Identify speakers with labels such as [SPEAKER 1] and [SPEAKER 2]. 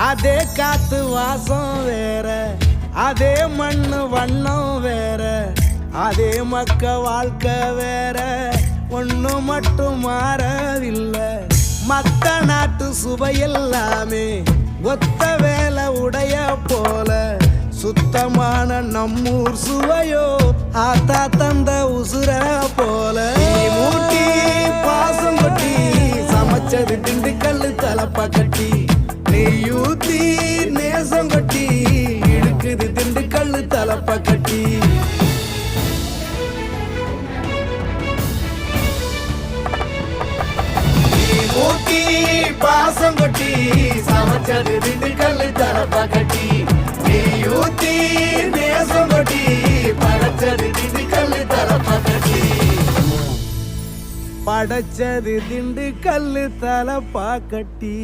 [SPEAKER 1] அதே காத்து வாசம் வேற, அதே மண்ணு வண்ணம் வேற, அதே மக்க வாழ்க்கை வேற, ஒண்ணு மட்டும் மாறவில்லை. மத்த நாட்டு சுவையெல்லாமே ஒத்த வேலை உடைய போல, சுத்தமான நம்மூர் சுவையோ ஆத்தா தந்த உசுர போல. மூட்டி பாசம் கொட்டி சமைச்சது திண்டுக்கல் தலப்பா கட்டி, நெய்யூத்தி நேசம் கொட்டி இழுக்குது திண்டுக்கல் தலப்பா கட்டி. மூட்டி பாசம் கொட்டி சமைச்சது திண்டுக்கல் தலப்பா கட்டி, நெய்யூத்தி நேசம் கொட்டி படைச்சது திண்டுக்கல் தலப்பா கட்டி. படைச்சது திண்டுக்கல் தலப்பா கட்டி.